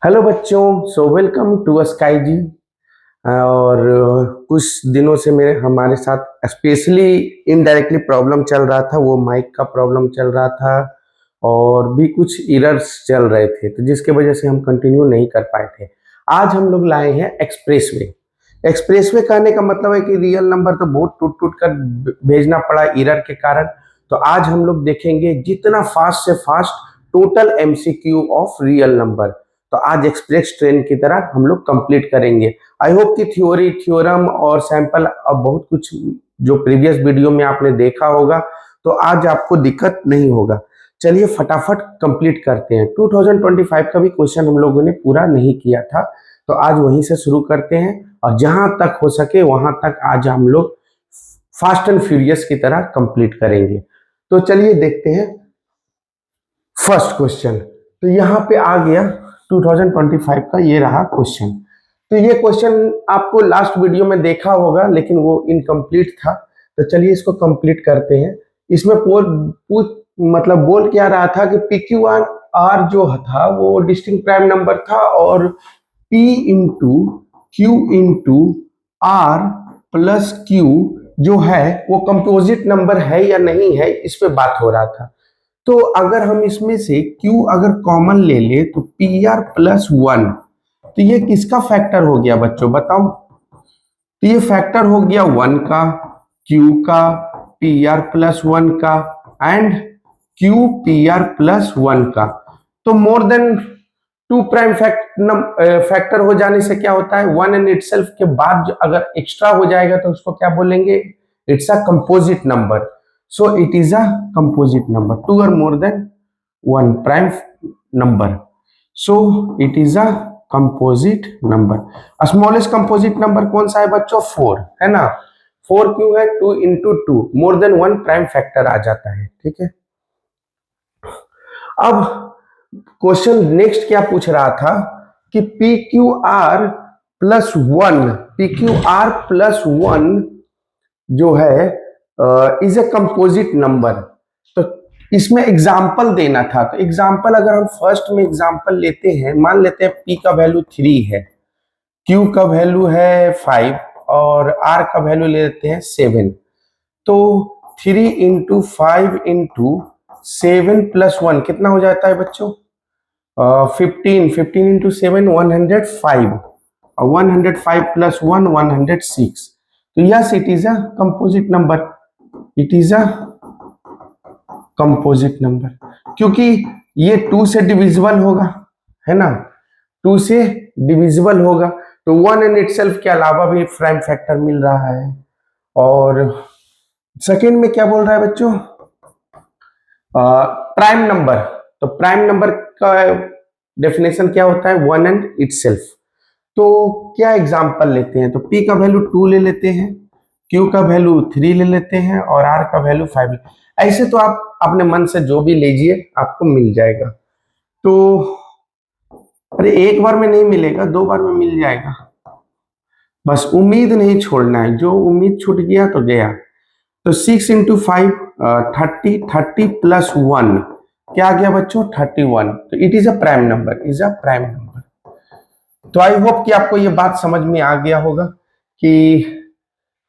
Hello बच्चों, so welcome to sky जी। और कुछ दिनों से मेरे हमारे साथ स्पेशली इनडायरेक्टली प्रॉब्लम चल रहा था, वो माइक का प्रॉब्लम चल रहा था और भी कुछ एरर्स चल रहे थे, तो जिसके वजह से हम कंटिन्यू नहीं कर पाए थे। आज हम लोग लाए हैं एक्सप्रेसवे। एक्सप्रेसवे कहने का मतलब है कि रियल नंबर तो बहुत टूट टूट कर भेजना पड़ा एरर के कारण। तो आज हम लोग देखेंगे जितना फास्ट से fast total MCQ of real number. तो आज एक्सप्रेस ट्रेन की तरह हम लोग कंप्लीट करेंगे। आई होप कि थ्योरी, थ्योरम और सैंपल अब बहुत कुछ जो प्रीवियस वीडियो में आपने देखा होगा, तो आज आपको दिक्कत नहीं होगा। चलिए फटाफट कंप्लीट करते हैं। 2025 का भी क्वेश्चन हम लोगों ने पूरा नहीं किया था, तो आज वहीं से शुरू करते हैं और जहां तक हो सके वहां तक आज हम लोग फास्ट एंड फ्यूरियस की तरह कंप्लीट करेंगे। तो चलिए देखते हैं फर्स्ट क्वेश्चन। तो यहाँ पे आ गया 2025 का, ये रहा क्वेश्चन। तो ये क्वेश्चन आपको लास्ट वीडियो में देखा होगा, लेकिन वो इनकम्प्लीट था। तो चलिए इसको कंप्लीट करते हैं। इसमें मतलब बोल क्या रहा था कि पी क्यू आर जो था वो डिस्टिंक्ट प्राइम नंबर था और P into Q into R plus Q जो है वो कंपोजिट नंबर है या नहीं है, इस पे बात हो रहा था। तो अगर हम इसमें से Q अगर कॉमन ले ले तो पी आर प्लस वन, तो ये किसका फैक्टर हो गया बच्चों बताओ? तो ये फैक्टर हो गया वन का, Q का, पी आर प्लस वन का and Q P R plus one का। तो more than two prime factor हो जाने से क्या होता है, वन एंड इटसेल्फ के बाद अगर एक्स्ट्रा हो जाएगा तो उसको क्या बोलेंगे? It's a composite number. So it is a composite number, two or more than one prime number. So it is a composite number. Smallest composite number कौन सा है बच्चों? 4 है ना। 4 क्यों है? 2 into 2 more than one prime factor आ जाता है। ठीक है, अब क्वेश्चन नेक्स्ट क्या पूछ रहा था कि P Q R plus one, P Q R plus one जो है इज ए कंपोजिट नंबर। तो इसमें एग्जाम्पल देना था। तो एग्जाम्पल अगर हम फर्स्ट में एग्जाम्पल लेते हैं, मान लेते हैं P का वैल्यू 3 है, Q का वैल्यू है 5 और R का वैल्यू ले लेते हैं 7। तो 3 इंटू 5 इंटू 7 प्लस 1 कितना हो जाता है बच्चों? 15। 15 इंटू 7 105 और 105 प्लस 1 106। तो yes it is a composite number. It is a composite number क्योंकि ये 2 से डिविजिबल होगा, है ना। 2 से डिविजिबल होगा तो 1 एंड इटसेल्फ के अलावा भी प्राइम फैक्टर मिल रहा है। और सेकंड में क्या बोल रहा है बच्चों? Prime number. तो प्राइम नंबर का डेफिनेशन क्या होता है? 1 एंड इटसेल्फ। तो क्या एग्जांपल लेते हैं? तो P का वैल्यू 2 ले लेते हैं, Q का वैल्यू 3 ले लेते हैं और R का वैल्यू 5। ऐसे तो आप अपने मन से जो भी लीजिए आपको मिल जाएगा। तो अरे एक बार में नहीं मिलेगा, 2 बार में मिल जाएगा। बस उम्मीद नहीं छोड़ना है, जो उम्मीद छूट गया तो गया। तो 6 इंटू 5 30, 30 प्लस 1 क्या आ गया बच्चों? 31। तो it is a prime number, is a prime number. तो आई होप कि आपको ये बात समझ में आ गया होगा कि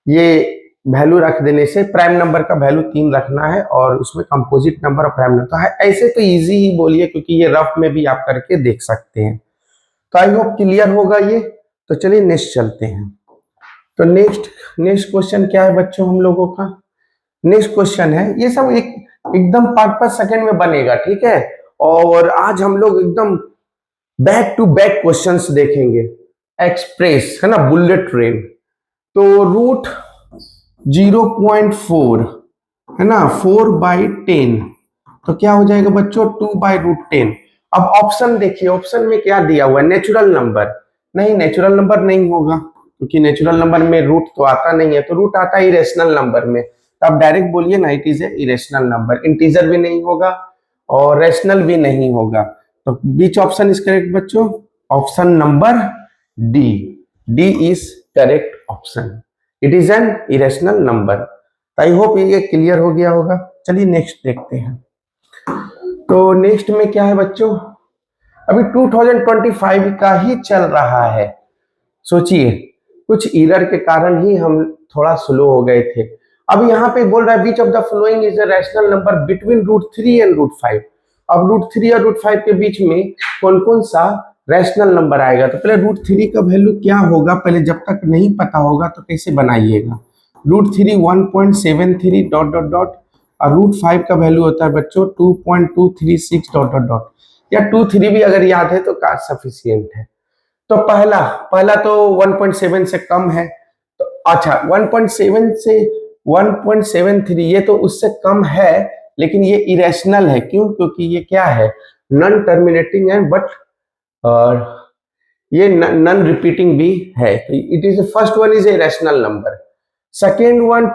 ये वैल्यू रख देने से प्राइम नंबर का वैल्यू 3 रखना है और उसमें कंपोजिट नंबर और प्राइम नंबर है। ऐसे तो इजी ही बोलिए क्योंकि ये रफ में भी आप करके देख सकते हैं। तो आई होप क्लियर होगा ये। तो चलिए नेक्स्ट चलते हैं। तो नेक्स्ट क्वेश्चन क्या है बच्चों हम लोगों का? नेक्स्ट क्वेश्चन है, ये सब एकदम 5-5 सेकंड में बनेगा, ठीक है। और आज हम लोग एकदम बैक टू बैक क्वेश्चंस देखेंगे। एक्सप्रेस है ना, बुलेट ट्रेन। तो रूट 0.4 है ना, 4/10 तो क्या हो जाएगा बच्चों? 2/√10। अब ऑप्शन देखिए, ऑप्शन में क्या दिया हुआ है? Natural number. नहीं, नेचुरल नंबर नहीं होगा क्योंकि नेचुरल नंबर में रूट तो आता नहीं है, तो रूट आता है इरेशनल नंबर में। तो आप डायरेक्ट बोलिए ना, it is a irrational number. Integer भी नहीं होगा और रेशनल भी नहीं होगा। तो बीच ऑप्शन इज करेक्ट बच्चों? Option number D. D is correct option. It is an irrational number. I hope ये क्लियर हो गया होगा। चलिए नेक्स्ट देखते हैं। तो नेक्स्ट में क्या है बच्चों? अभी 2025 का ही चल रहा है। सोचिए, कुछ एरर के कारण ही हम थोड़ा स्लो हो गए थे। अब यहाँ पे बोल रहा है which of the following is a rational number between √3 and √5। अब √3 और √5 के बीच में कौन कौन सा रैशनल नंबर आएगा? तो पहले √3 का वैल्यू क्या होगा, पहले जब तक नहीं पता होगा तो कैसे बनाइएगा। √3 1.73 डॉट डॉट डॉट, और √5 का वैल्यू होता है बच्चों 2.236 डॉट डॉट डॉट, या 2-3 भी अगर याद है तो का सफिशियंट है। तो पहला पहला तो 1.7 से कम है, तो अच्छा 1.7 से 1.73 ये तो उससे कम है, लेकिन ये इरेशनल है। क्यों? क्योंकि ये क्या है, नॉन टर्मिनेटिंग है, बट और ये नॉन रिपीटिंग भी है। तो it is first one is a rational number. Second one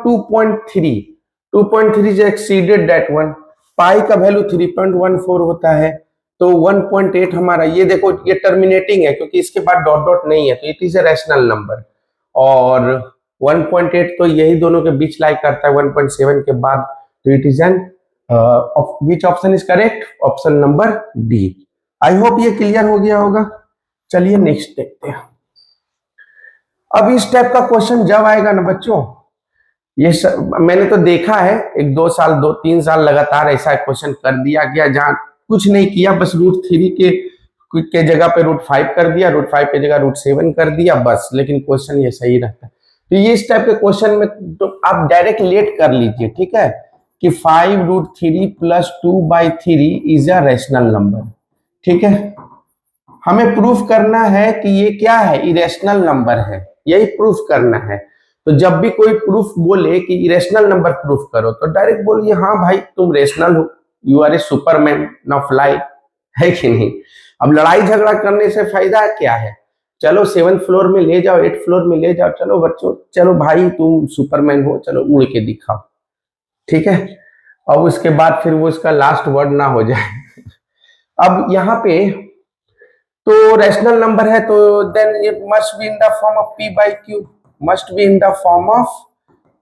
2.3 is exceeded that one. Pi का वैल्यू 3.14 होता है, तो 1.8 हमारा, ये देखो ये टर्मिनेटिंग है क्योंकि इसके बाद डॉट डॉट नहीं है, तो it is a rational number. और 1.8 तो यही दोनों के बीच लाई करता है 1.7 के बाद, तो it is an which option is correct? Option number D. I hope ये क्लियर हो गया होगा। चलिए नेक्स्ट देखते हैं। अब इस टाइप का क्वेश्चन जब आएगा ना बच्चों, मैंने तो देखा है 1-2 साल 2-3 साल लगातार ऐसा क्वेश्चन कर दिया गया जहां कुछ नहीं किया, बस √3 के जगह पे √5 कर दिया, √5 के जगह √7 कर दिया बस, लेकिन क्वेश्चन ये सही रहता है। तो ये इस टाइप के क्वेश्चन में तो आप डायरेक्ट लेट कर लीजिए, ठीक है, कि 5√3 + 2/3 इज अ रैशनल नंबर। ठीक है, हमें प्रूफ करना है कि ये क्या है, इरेशनल नंबर है, यही प्रूफ करना है। तो जब भी कोई प्रूफ बोले कि इरेशनल नंबर प्रूफ करो, तो डायरेक्ट बोलिए हाँ भाई तुम रेशनल हो, यू आर ए सुपरमैन ना फ्लाई, है कि नहीं। अब लड़ाई झगड़ा करने से फायदा क्या है? चलो 7th फ्लोर में ले जाओ, 8th फ्लोर में ले जाओ, चलो बच्चों, चलो भाई तुम सुपरमैन हो, चलो उड़ के दिखाओ, ठीक है। अब उसके बाद फिर वो इसका लास्ट वर्ड ना हो जाए। अब यहाँ पे तो रैशनल नंबर है, तो then it must be in the form of p/q, must be in the form of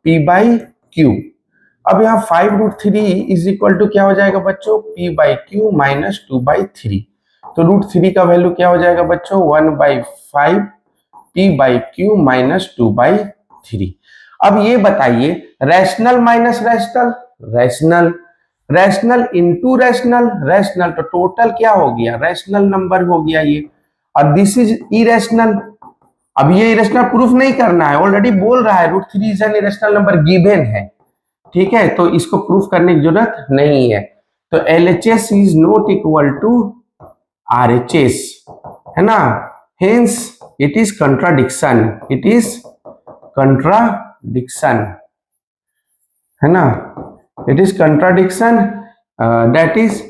p/q। अब यहाँ 5√3 इज इक्वल टू क्या हो जाएगा बच्चों, p/q माइनस 2/3। तो √3 का वैल्यू क्या हो जाएगा बच्चों, 1/5 p/q माइनस 2/3। अब ये बताइए, rational minus rational, rational, rational into rational, rational, तो टोटल क्या हो गया, रैशनल नंबर हो गया ये। और दिस इज इरेशनल। अब ये इरेशनल प्रूफ नहीं करना है, ऑलरेडी बोल रहा है √3 is an irrational number given है, ठीक है, तो इसको प्रूफ करने की जरूरत नहीं है। तो LHS is not equal to RHS, है ना, hence it is contradiction, it is contradiction, है ना, it is contradiction, that is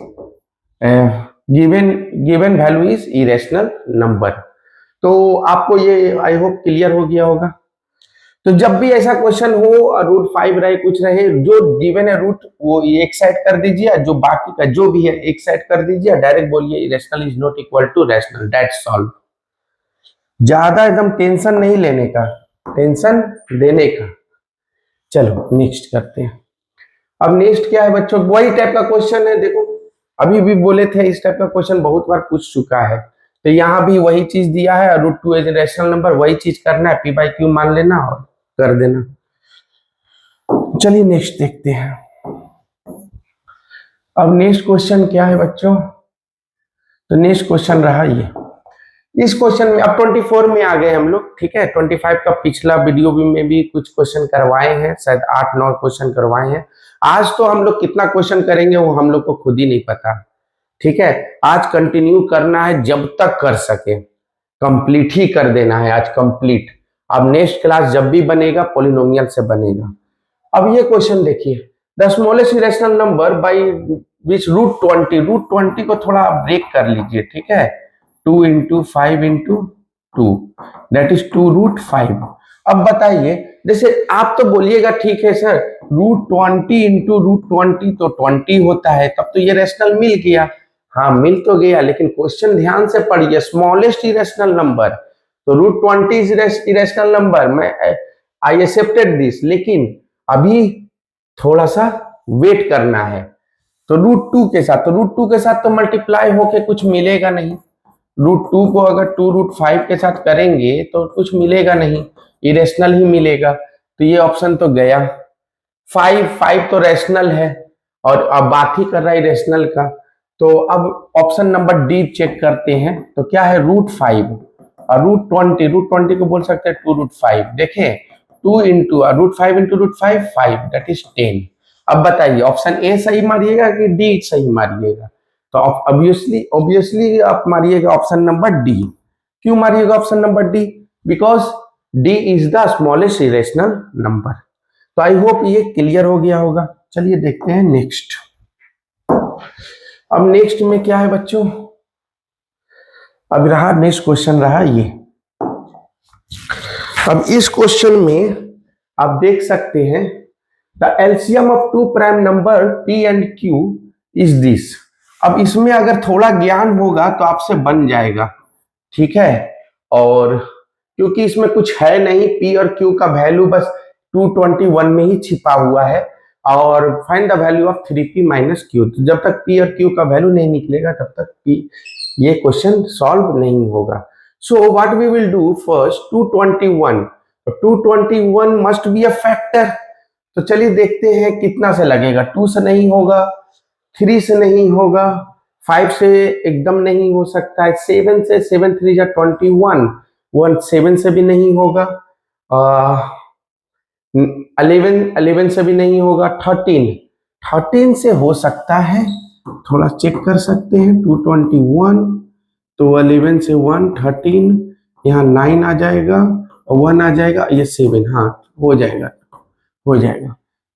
given value is irrational number. तो आपको ये आई होप क्लियर हो गया होगा। तो जब भी ऐसा क्वेश्चन हो और √5 रहे कुछ रहे, जो गिवन है रूट वो एक साइड कर दीजिए, जो बाकी का जो भी है एक साइड कर दीजिए, डायरेक्ट बोलिए irrational is not equal to rational, that's all. ज्यादा एकदम टेंशन नहीं लेने का, टेंशन देने का। चलो नेक्स्ट करते हैं। अब नेक्स्ट क्या है बच्चों, वही टाइप का क्वेश्चन है, देखो अभी भी बोले थे इस टाइप का क्वेश्चन बहुत बार पूछ चुका है, तो यहाँ भी वही चीज दिया है, √2 एज रैशनल नंबर, वही चीज करना है, p/q मान लेना और कर देना। चलिए नेक्स्ट देखते हैं। अब नेक्स्ट क्वेश्चन क्या है बच्चों, तो नेक्स्ट क्वेश्चन रहा ये, इस क्वेश्चन में अब 24 में आ गए हम लोग, ठीक है। 25 का पिछला वीडियो में भी कुछ क्वेश्चन करवाए हैं, शायद 8-9 क्वेश्चन करवाए हैं। आज तो हम लोग कितना क्वेश्चन करेंगे वो हम लोग को खुद ही नहीं पता, ठीक है। आज कंटिन्यू करना है जब तक कर सके, कंप्लीट ही कर देना है आज, कंप्लीट। अब नेक्स्ट क्लास जब भी बनेगा पॉलिनोमियल से बनेगा। अब ये क्वेश्चन देखिए, the smallest irrational number by which √20 को थोड़ा ब्रेक कर लीजिए, ठीक है। 2 × 5 × 2 दैट इज 2√5। अब बताइए, जैसे आप तो बोलिएगा ठीक है सर √20 × √20 तो 20 होता है, तब तो ये रैशनल मिल गया। हाँ मिल तो गया, लेकिन क्वेश्चन ध्यान से पढ़िए, स्मॉलेस्ट इरेशनल नंबर, तो √20 इरेशनल नंबर, मैं आई एक्सेप्टेड दिस, लेकिन अभी थोड़ा सा वेट करना है। तो √2 के साथ, तो √2 के साथ तो मल्टीप्लाई होके कुछ मिलेगा नहीं, √2 को अगर 2√5 के साथ करेंगे तो कुछ मिलेगा नहीं, इरेशनल ही मिलेगा, तो ये ऑप्शन तो गया। 5 तो रैशनल है और अब बात ही कर रहा है इरेशनल का, तो अब ऑप्शन नंबर डी चेक करते हैं, तो क्या है √5 और √20 को बोल सकते हैं 2√5। देखें 2 इंटू √5 इंटू √5 5 दैट इज 10। अब बताइए ऑप्शन ए सही मारिएगा कि डी सही मारिएगा? तो ऑब्वियसली आप मारिएगा ऑप्शन नंबर डी। क्यों मारिएगा option number D? Because D is the smallest irrational number. तो आई होप ये क्लियर हो गया होगा। चलिए देखते हैं नेक्स्ट। अब नेक्स्ट में क्या है बच्चों, अब रहा नेक्स्ट क्वेश्चन रहा ये। अब इस क्वेश्चन में आप देख सकते हैं the LCM of two prime number p and q is this. अब इसमें अगर थोड़ा ज्ञान होगा तो आपसे बन जाएगा, ठीक है। और क्योंकि इसमें कुछ है नहीं, p और q का वैल्यू बस 221 में ही छिपा हुआ है, और find the value of 3p minus q। तो जब तक p और q का वैल्यू नहीं निकलेगा तब तक ये क्वेश्चन सॉल्व नहीं होगा। So what we will do first, 221 must be a factor. तो चलिए देखते हैं कितना से लगेगा। 2 से नहीं होगा, 3 से नहीं होगा, 5 से एकदम नहीं हो सकता है, 7 से, 7 3 जा 21, 7 से भी नहीं होगा, 11 से भी नहीं होगा, 13 से हो सकता है, थोड़ा चेक कर सकते हैं। 221 तो 11 से 1 13, यहाँ 9 आ जाएगा और 1 आ जाएगा, ये 7, हाँ हो जाएगा।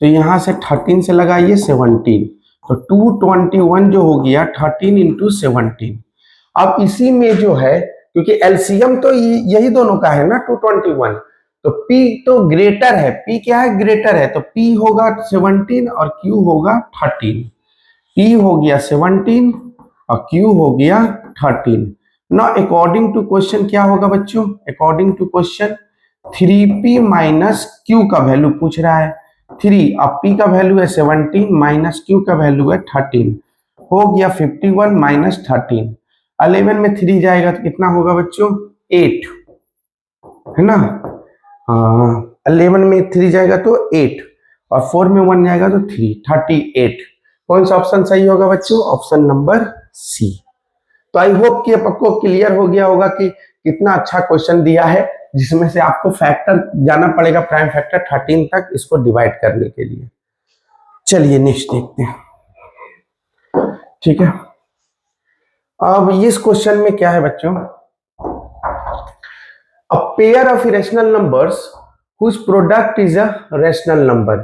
तो यहाँ से 13 से लगाइए 17, तो 221 जो हो गया 13 इंटू 17। अब इसी में जो है, क्योंकि एलसीएम तो यही दोनों का है ना 221, तो P तो ग्रेटर है, P क्या है ग्रेटर है, तो P होगा 17 और Q होगा 13। P हो गया 17 और Q हो गया 13। ना अकॉर्डिंग टू क्वेश्चन क्या होगा बच्चों, according to question 3p minus q का वैल्यू पूछ रहा है। 3 अब p का वैल्यू है 17 माइनस q का वैल्यू है 13, हो गया 51 माइनस 13। 11 में 3 जाएगा तो कितना होगा बच्चों 8, है ना। 11 में 3 जाएगा तो 8 और 4 में 1 जाएगा तो 3, 38। कौन सा ऑप्शन सही होगा बच्चों, ऑप्शन नंबर सी। तो आई होप कि आपको क्लियर हो गया होगा कि कितना अच्छा क्वेश्चन दिया है, जिसमें से आपको फैक्टर जाना पड़ेगा, प्राइम फैक्टर 13 तक इसको डिवाइड करने के लिए। चलिए नेक्स्ट देखते हैं, ठीक है। अब इस क्वेश्चन में क्या है बच्चों, a pair of irrational numbers whose product is a rational number.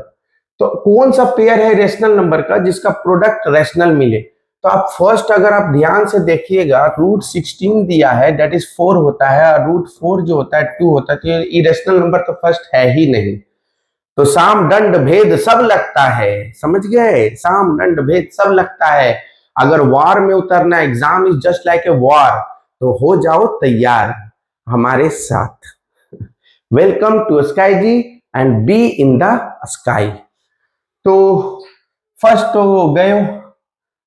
तो कौन सा पेयर है रैशनल नंबर का जिसका प्रोडक्ट रैशनल मिले। तो आप फर्स्ट अगर आप ध्यान से देखिएगा, √16 दिया है दैट इज 4 होता है, और √4 जो होता है 2 होता है, तो ये इरेशनल नंबर तो फर्स्ट है ही नहीं। तो साम दंड भेद सब लगता है, समझ गए, साम दंड भेद सब लगता है। अगर वार में उतरना, exam is just like a war, तो हो जाओ तैयार हमारे साथ। Welcome to sky G and be in the sky. तो फर्स्ट तो गए,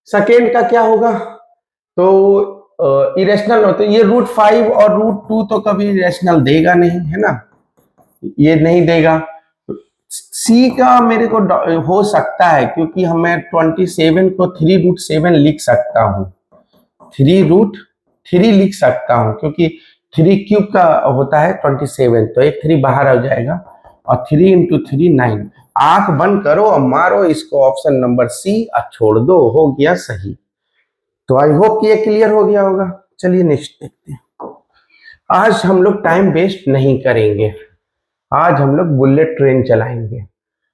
सेकेंड का क्या होगा, तो इरेशनल हो, तो ये √5 और √2 तो कभी इरेशनल देगा नहीं, है ना, ये नहीं देगा। सी का मेरे को हो सकता है, क्योंकि हमें 27 को 3√7 लिख सकता हूँ, 3√3 लिख सकता हूँ, क्योंकि 3 क्यूब का होता है 27, तो एक 3 बाहर आ जाएगा, और 3 इंटू 3 9। आंख बंद करो और मारो इसको ऑप्शन नंबर सी और छोड़ दो, हो गया सही। तो आई होप कि ये क्लियर हो गया होगा। चलिए नेक्स्ट देखते हैं। आज हम लोग टाइम वेस्ट नहीं करेंगे, आज हम लोग बुलेट ट्रेन चलाएंगे।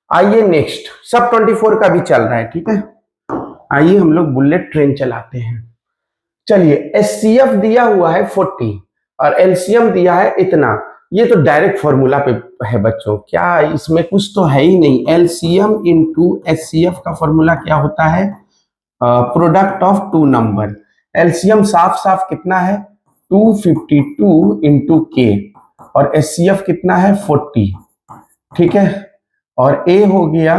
आइए नेक्स्ट, सब 24 का भी चल रहा है, ठीक है। आइए हम लोग बुलेट ट्रेन चलाते हैं। चलिए एचसीएफ दिया हुआ है 40 और एलसीएम दिया है इतना, ये तो डायरेक्ट फॉर्मूला पे है बच्चों, क्या इसमें कुछ तो है ही नहीं। एलसीएम इंटू एचसीएफ का फॉर्मूला क्या होता है, product of two number. LCM साफ साफ कितना है 252 इंटू के, और एचसीएफ कितना है 40, ठीक है। और ए हो गया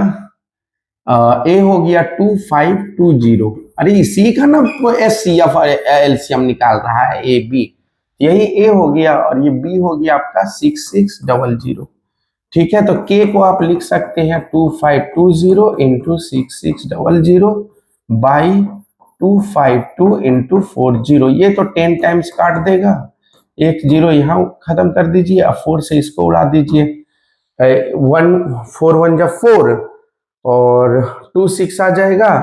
2520 अरे सी का ना एस सी एफ एलसीएम निकाल रहा है ए बी, यही ए हो गया और ये बी हो गया आपका 6600। ठीक है, तो के को आप लिख सकते हैं 2520 इंटू 6600 बाई 252 इंटू 40। ये तो 10 टाइम्स काट देगा, एक जीरो यहाँ खत्म कर दीजिए, अब 4 से इसको उड़ा दीजिए। 4 1 जा 4 और 2 6 आ जाएगा,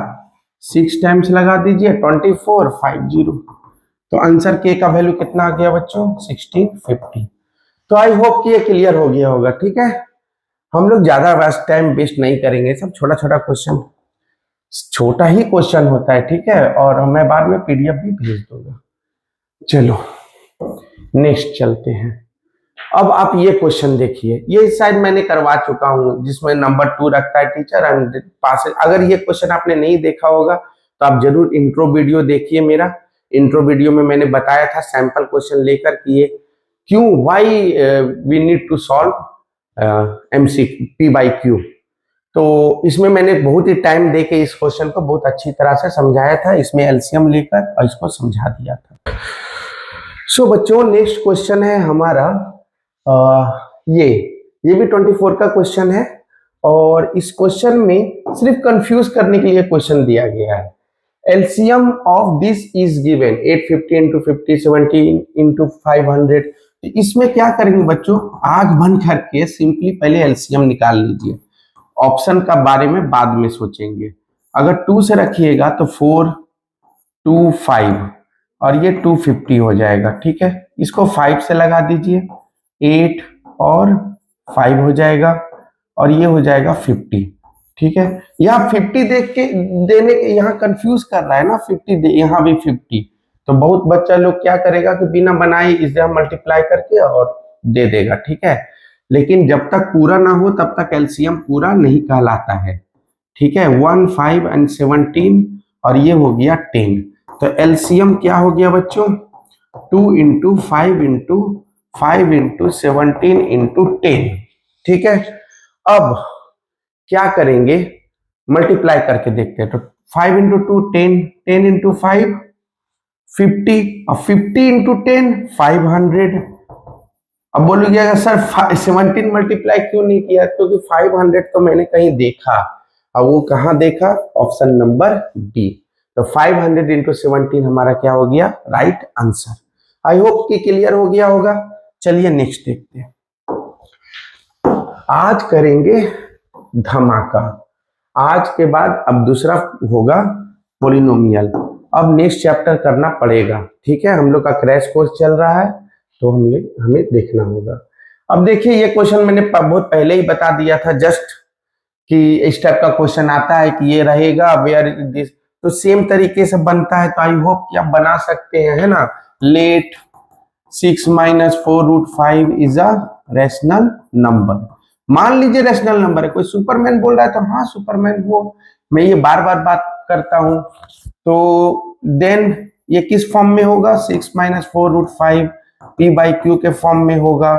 6 टाइम्स लगा दीजिए 2450। तो आंसर के का वैल्यू कितना आ गया बच्चों? 1650। तो आई होप कि ये क्लियर हो गया होगा। ठीक है, हम लोग ज्यादा टाइम वेस्ट नहीं करेंगे, सब छोटा छोटा क्वेश्चन, छोटा ही क्वेश्चन होता है। ठीक है, और मैं बाद में पीडीएफ भी भेज दूंगा। चलो नेक्स्ट चलते हैं। अब आप ये क्वेश्चन देखिए, ये शायद मैंने करवा चुका हूं, जिसमें नंबर 2 रखता है टीचर एंड पास। अगर ये क्वेश्चन आपने नहीं देखा होगा तो आप जरूर इंट्रो वीडियो देखिए मेरा। इंट्रो वीडियो में मैंने बताया था सैंपल क्वेश्चन लेकर कि ये क्यों, why we need to solve MCQ P by Q. तो इसमें मैंने बहुत ही टाइम दे के इस क्वेश्चन को बहुत अच्छी तरह से समझाया था, इसमें एलसीएम लेकर और इसको समझा दिया था। सो बच्चों नेक्स्ट क्वेश्चन है हमारा ये भी 24 का क्वेश्चन है, और इस क्वेश्चन में सिर्फ कंफ्यूज करने के लिए क्वेश्चन दिया गया है। LCM of this is given 850 into 50 70 into 500। इसमें क्या करेंगे बच्चों, आंख बंद करके सिंपली पहले एलसीएम निकाल लीजिए, ऑप्शन का बारे में बाद में सोचेंगे। अगर 2 से रखिएगा तो 4 2 5 और ये 250 हो जाएगा। ठीक है, इसको 5 से लगा दीजिए, 8 और 5 हो जाएगा और ये हो जाएगा 50। ठीक है, यहाँ 50 देख के देने यहाँ कंफ्यूज कर रहा है ना, 50 यहाँ भी 50, तो बहुत बच्चा लोग क्या करेगा कि बिना बनाए इसे मल्टीप्लाई करके और दे देगा। ठीक है, लेकिन जब तक पूरा ना हो तब तक एलसीएम पूरा नहीं कहलाता है। ठीक है, 1 5 एंड 17 और ये हो गया 10। तो एलसीएम क्या हो गया बच्चों, 2 इंटू 5 इंटू 5 इंटू 17 इंटू 10। ठीक है, अब क्या करेंगे, मल्टीप्लाई करके देखते हैं। तो 5 इंटू 2 10, 10 इंटू 5 50 और 50 इंटू 10 500। अब बोलोगे सर 17 मल्टीप्लाई क्यों नहीं किया, क्योंकि 500 तो मैंने कहीं देखा, अब वो कहाँ देखा, ऑप्शन नंबर बी। तो 500 इंटू 17 हमारा क्या हो गया, राइट आंसर। आई होप कि क्लियर हो गया होगा। चलिए नेक्स्ट देखते हैं। आज करेंगे धमाका, आज के बाद अब दूसरा होगा पॉलिनोमियल। अब नेक्स्ट चैप्टर करना पड़ेगा। ठीक है, हम लोग का क्रैश कोर्स चल रहा है तो हमें देखना होगा। अब देखिए ये क्वेश्चन मैंने बहुत पहले ही बता दिया था जस्ट कि इस टाइप का क्वेश्चन आता है कि ये रहेगा वेयर दिस, तो सेम तरीके से बनता है। तो आई होप कि आप बना सकते हैं, है ना। Let 6 - 4 √5 is a rational number. मान लीजिए रैशनल नंबर है, कोई सुपरमैन बोल रहा है तो हाँ सुपरमैन, वो मैं ये बार बार बात करता हूं। तो देन ये किस फॉर्म में होगा, 6 - 4 √5 पी बाई क्यू के फॉर्म में होगा।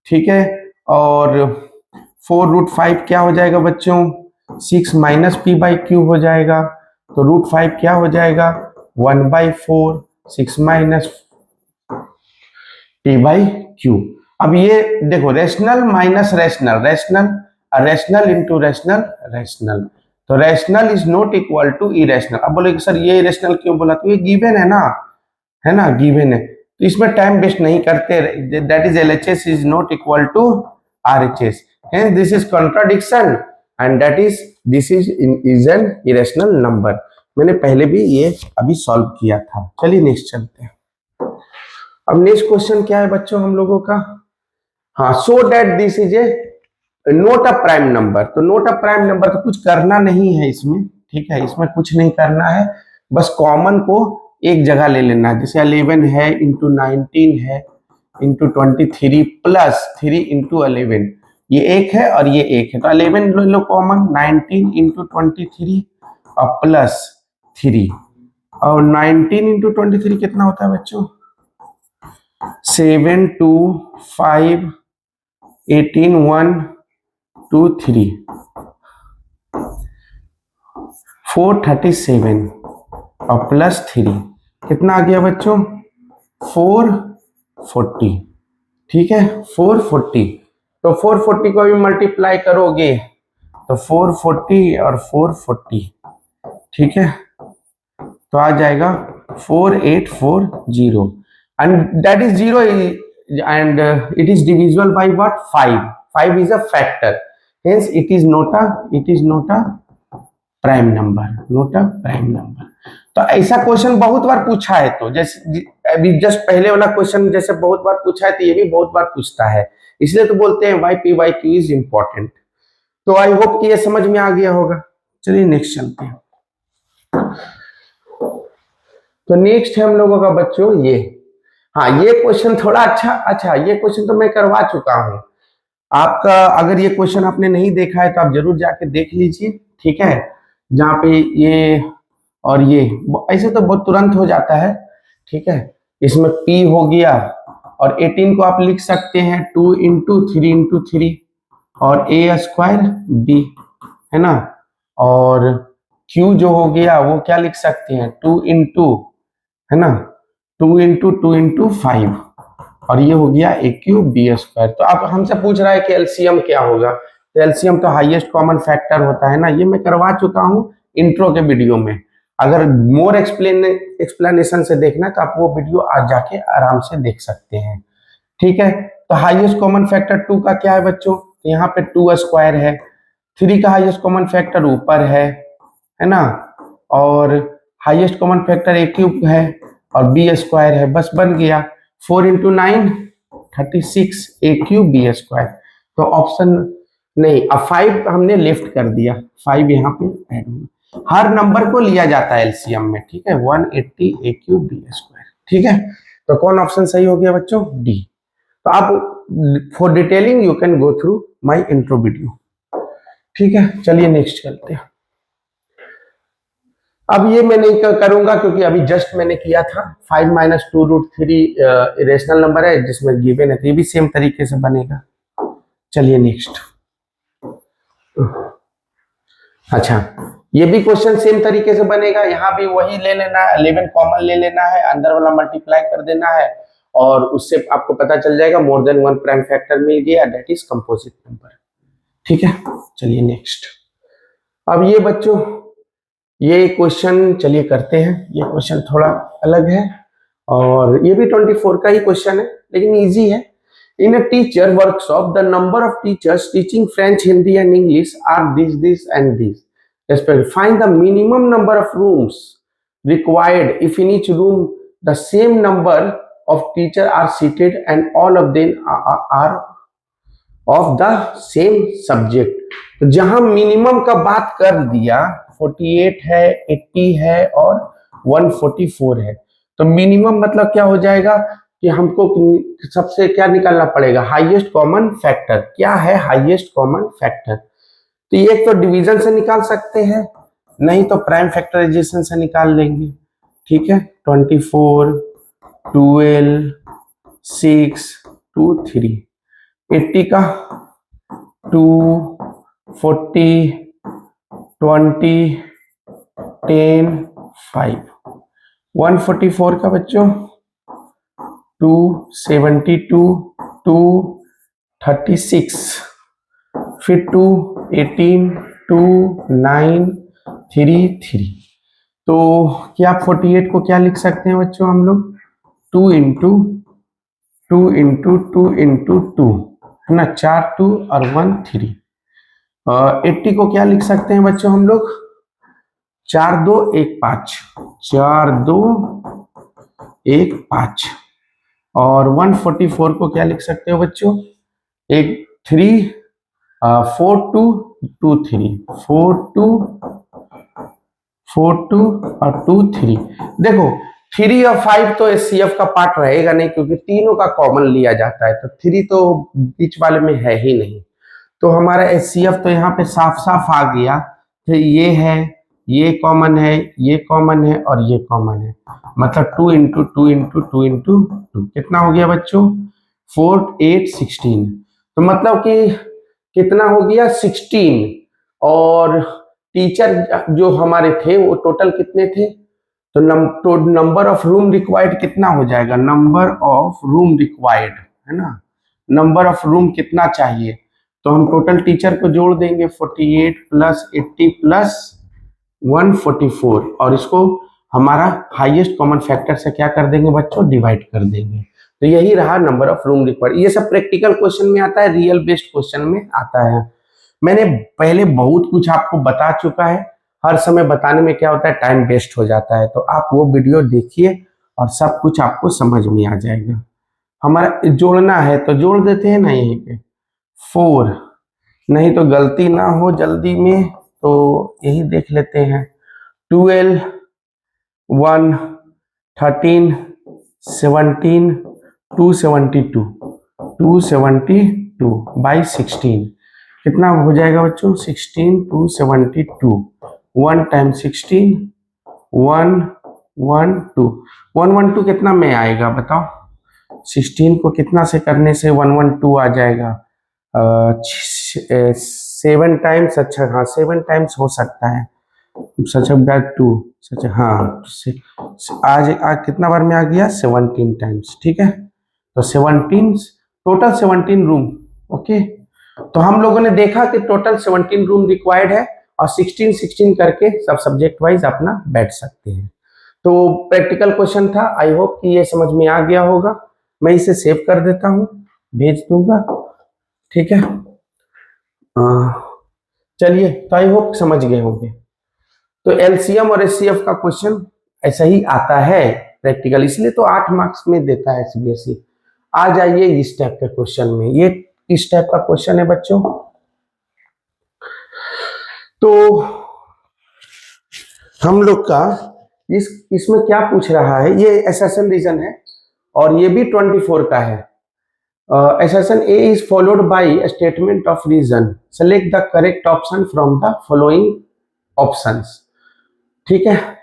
ठीक है, और 4 √5 क्या हो जाएगा बच्चों, 6 माइनस पी बाई क्यू हो जाएगा। तो √5 क्या हो जाएगा, 1/4 6 माइनस पी बाई क्यू। अब ये देखो rational minus rational, rational rational into rational rational, तो rational is not equal to irrational. अब बोले सर ये इरेशनल क्यों बोला, तो ये गिवन है ना गिवन है, तो इसमें टाइम वेस्ट नहीं करते। That is LHS is not equal to RHS, hence this is contradiction and that is this is an irrational number। मैंने पहले भी ये अभी सॉल्व किया था। चलिए नेक्स्ट चलते हैं। अब नेक्स्ट क्वेश्चन क्या है बच्चों हम लोगों का, हाँ, so that this is a note a prime number. तो नोट अ प्राइम नंबर तो कुछ करना नहीं है इसमें। ठीक है, इसमें कुछ नहीं करना है, बस कॉमन को एक जगह ले लेना है। जैसे 11 है इंटू 19 है इंटू 23 प्लस 3 इंटू 11, ये एक है और ये एक है, तो 11 ले लो कॉमन, 19 इंटू 23 और प्लस 3, और 19 इंटू 23 कितना होता है बच्चों, 7 2 5 18 1 2 3 437। और +3 कितना आ गया बच्चों 440। ठीक है 440, तो 440 को भी मल्टीप्लाई करोगे तो 440 और 440, ठीक है, तो आ जाएगा 4840 and that is 0 and it is divisible by what 5। 5 is a factor, hence it is not a prime number. तो ऐसा क्वेश्चन बहुत बार पूछा है, तो जैसे अभी जस्ट पहले वाला क्वेश्चन जैसे बहुत बार पूछा है, तो ये भी बहुत बार पूछता है, इसलिए तो बोलते हैं why P why Q is important. तो आई होप कि ये समझ में आ गया होगा। चलिए नेक्स्ट चलते हैं। तो नेक्स्ट है हम लोगों का बच्चों ये, हाँ ये क्वेश्चन थोड़ा अच्छा ये क्वेश्चन तो मैं करवा चुका हूँ आपका। अगर ये क्वेश्चन आपने नहीं देखा है तो आप जरूर जाके देख लीजिए, ठीक है, जहाँ पे ये और ये ऐसे तो बहुत तुरंत हो जाता है, ठीक है। इसमें P हो गया और 18 को आप लिख सकते हैं 2 इंटू 3 इंटू 3 और A² B, है ना, और Q जो हो गया वो क्या लिख सकते हैं 2 इंटू, है ना, 2 इंटू 5 और ये हो गया AQ B²। तो आप हमसे पूछ रहा है कि एलसीएम क्या होगा, तो एलसीएम तो हाईएस्ट कॉमन फैक्टर होता है ना, ये मैं करवा चुका हूँ इंट्रो के वीडियो में। अगर मोर एक्सप्लेनेशन से देखना है तो आप वो वीडियो आज जाके आराम से देख सकते हैं, ठीक है। तो हाईएस्ट कॉमन फैक्टर 2 का क्या है बच्चों, यहाँ पे 2² है, 3 का हाईएस्ट कॉमन फैक्टर ऊपर है ना, और हाईएस्ट कॉमन फैक्टर A³ है और B² है, बस बन गया 4 इंटू 9 36 AQ B²। तो ऑप्शन नहीं, अब 5 हमने लेफ्ट कर दिया, 5 यहाँ पे ऐड होगा। हर नंबर को लिया जाता है एलसीएम में, ठीक है, 180 AQ B², ठीक है। तो कौन ऑप्शन सही हो गया बच्चों, डी। तो आप for detailing you can go through my intro video, ठीक है। चलिए नेक्स्ट चलते हैं। अब ये मैं नहीं करूंगा क्योंकि अभी जस्ट मैंने किया था। 5 - 2√3 इरेशनल नंबर है जिसमें गिवन है, तो ये भी सेम तरीके से बनेगा। चलिए नेक्स्ट। अच्छा, ये भी क्वेश्चन सेम तरीके से बनेगा, यहाँ भी वही ले लेना है, 11 कॉमन ले लेना है, अंदर वाला मल्टीप्लाई कर देना है और उससे आपको पता चल जाएगा मोर देन 1 प्राइम फैक्टर मिल गया, दैट इज कंपोजिट नंबर, ठीक है। चलिए नेक्स्ट। अब ये बच्चों ये क्वेश्चन चलिए करते हैं, ये क्वेश्चन थोड़ा अलग है और ये भी 24 का ही क्वेश्चन है लेकिन इजी है। In a teacher workshop the number of teachers teaching French, Hindi and English are this and this. Find the minimum number of rooms required if in each room the same number of teachers are seated and all of them are of the same subject। तो जहां minimum का बात कर दिया 48 है, 80 है और 144 है, तो मिनिमम मतलब क्या हो जाएगा कि हमको सबसे क्या निकालना पड़ेगा, हाईएस्ट कॉमन फैक्टर। क्या है हाईएस्ट कॉमन फैक्टर, तो ये एक तो डिवीजन से निकाल सकते हैं, नहीं तो प्राइम फैक्टराइजेशन से निकाल लेंगे, ठीक है। 24 12 6 2 3, 80 का 2 40 20 10 5, 144 का बच्चों 2 72 2 36, फिर 2 18 2 9 3 3। तो क्या 48 को क्या लिख सकते हैं बच्चों हम लोग 2 इंटू 2 इंटू 2 इंटू 2, है ना, 4 2 और 1 3। 80 को क्या लिख सकते हैं बच्चों हम लोग 4 2 1 5, 4 2 1 5। और 144 को क्या लिख सकते हो बच्चों 3 4 2 2 3, 4 2 4 2 और 2 3। देखो 3 और 5 तो एचसीएफ का पार्ट रहेगा नहीं क्योंकि तीनों का कॉमन लिया जाता है, तो 3 तो बीच वाले में है ही नहीं, तो हमारा एचसीएफ तो यहाँ पे साफ साफ आ गया। तो ये है, ये कॉमन है, ये कॉमन है और ये कॉमन है, मतलब 2 इंटू 2 इंटू 2 इंटू 2 कितना हो गया बच्चों 4 8 16। तो मतलब कि कितना हो गया 16, और टीचर जो हमारे थे वो टोटल कितने थे तो नंबर ऑफ रूम रिक्वायर्ड कितना हो जाएगा, नंबर ऑफ रूम रिक्वायर्ड, है ना, नंबर ऑफ रूम कितना चाहिए, तो हम टोटल टीचर को जोड़ देंगे 48 प्लस 80 प्लस 144 और इसको हमारा हाईएस्ट कॉमन फैक्टर से क्या कर देंगे बच्चों, डिवाइड कर देंगे। तो यही रहा नंबर ऑफ रूम रिक्वायर्ड। ये सब प्रैक्टिकल क्वेश्चन में आता है, रियल बेस्ड क्वेश्चन में आता है। मैंने पहले बहुत कुछ आपको बता चुका है, हर समय बताने में क्या होता है, टाइम वेस्ट हो जाता है, तो आप वो वीडियो देखिए और सब कुछ आपको समझ में आ जाएगा। हमारा जोड़ना है तो जोड़ देते हैं ना यहीं पे 4, नहीं तो गलती ना हो जल्दी में तो यही देख लेते हैं 12 1 13 17 272 बाई 16 कितना हो जाएगा बच्चों, 16 272 1 टाइम 16 112 कितना में आएगा बताओ, 16 को कितना से करने से 112 आ जाएगा, 7 टाइम्स, अच्छा हाँ 7 टाइम्स हो सकता है, सच टू सच हाँ, आज कितना बार में आ गया, 17 टाइम्स, ठीक है, तो 17 टोटल 17 रूम, ओके। तो हम लोगों ने देखा कि टोटल 17 रूम रिक्वायर्ड है और 16 करके सब सब्जेक्ट वाइज अपना बैठ सकते हैं। तो प्रैक्टिकल क्वेश्चन था, आई होप कि ये समझ में आ गया होगा। मैं इसे सेव कर देता हूँ, भेज दूंगा, ठीक है। चलिए, तो आई होप समझ गए होंगे। तो एलसीएम और एचसीएफ का क्वेश्चन ऐसा ही आता है प्रैक्टिकल, इसलिए तो 8 मार्क्स में देता है सीबीएसई। आ जाइए इस टाइप के क्वेश्चन में, ये किस टाइप का क्वेश्चन है बच्चों, तो हम लोग का इसमें क्या पूछ रहा है, ये एसर्शन रीजन है और ये भी 24 का है। assertion A is followed by a statement of reason. Select the correct option from the following options. ठीक है,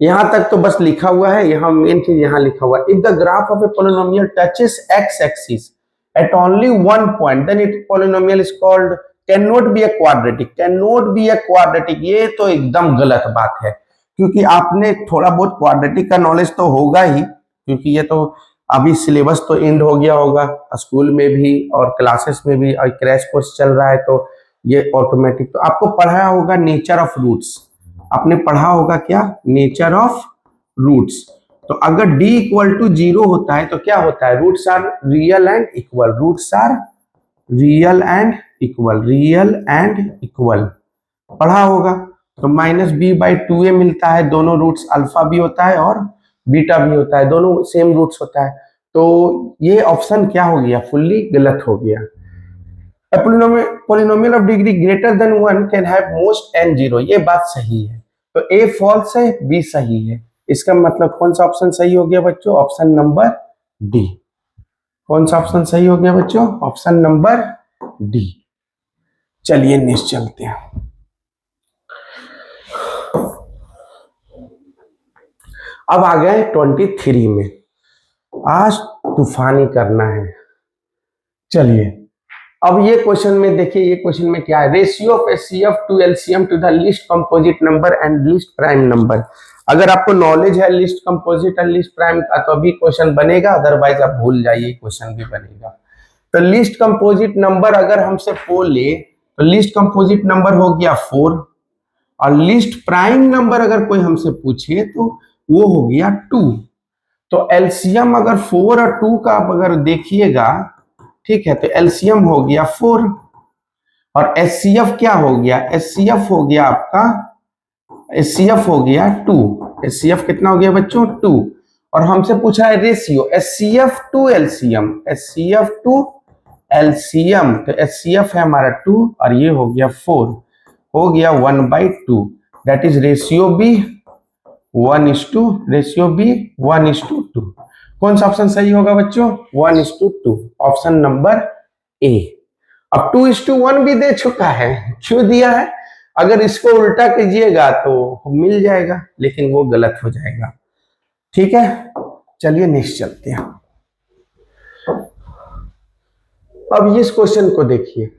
यहां तक तो बस लिखा हुआ है, यहाँ मेन चीज यहाँ लिखा हुआ है, if the graph of a polynomial touches x-axis at only one point, then its polynomial is called cannot be a quadratic. cannot be a quadratic, ये तो एकदम गलत बात है, क्योंकि आपने थोड़ा बहुत क्वाड्रेटिक का नॉलेज तो होगा ही, क्योंकि ये तो अभी सिलेबस तो एंड हो गया होगा स्कूल में भी और क्लासेस में भी, और क्रैश कोर्स चल रहा है, तो ये ऑटोमेटिक तो आपको पढ़ाया होगा नेचर ऑफ रूट्स, आपने पढ़ा होगा क्या, नेचर ऑफ रूट्स। तो अगर d इक्वल टू 0 होता है तो क्या होता है, roots are real and equal, roots are real and equal, real and equal पढ़ा होगा। तो -b/2a मिलता है, दोनों रूट्स अल्फा भी होता है और बीटा भी होता है, दोनों सेम रूट्स होता है, तो ये ऑप्शन क्या हो गया, फुल्ली गलत हो गया। A polynomial of degree greater than 1 can have most n 0, ये बात सही है, तो A फॉल्स है, B सही है, इसका मतलब कौन सा ऑप्शन सही हो गया बच्चों, ऑप्शन नंबर डी। कौन सा ऑप्शन सही हो गया बच्चों, ऑप्शन नंबर डी। चलिए नेक्स्ट चलते हैं। अब आ गए 23 में, आज तूफानी करना है। चलिए, अब ये क्वेश्चन में देखिए, ये क्वेश्चन में क्या है, ratio of HCF to LCM to the least composite number and least prime number. अगर आपको नॉलेज है least composite and least prime का तो अभी क्वेश्चन बनेगा, अदरवाइज आप भूल जाइए, क्वेश्चन भी बनेगा। तो लिस्ट कंपोजिट नंबर अगर हमसे बोले तो लिस्ट कंपोजिट नंबर हो गया 4 और लिस्ट प्राइम नंबर अगर कोई हमसे पूछे तो वो हो गया 2। तो एलसीएम अगर 4 और 2 का अगर देखिएगा, ठीक है, तो एलसीएम हो गया 4 और एचसीएफ क्या हो गया, एचसीएफ हो गया आपका, एचसीएफ हो गया 2। एचसीएफ कितना हो गया बच्चों, 2। और हमसे पूछा है ratio HCF to LCM, HCF to LCM, तो एचसीएफ है हमारा 2 और ये हो गया 4, हो गया 1/2, that is ratio be 1:2, ratio be 1:2। कौन सा ऑप्शन सही होगा बच्चों, 1:2, ऑप्शन नंबर ए। अब 2:1 भी दे चुका है, क्यों दिया है, अगर इसको उल्टा कीजिएगा तो मिल जाएगा, लेकिन वो गलत हो जाएगा, ठीक है। चलिए नेक्स्ट चलते हैं। अब इस क्वेश्चन को देखिए,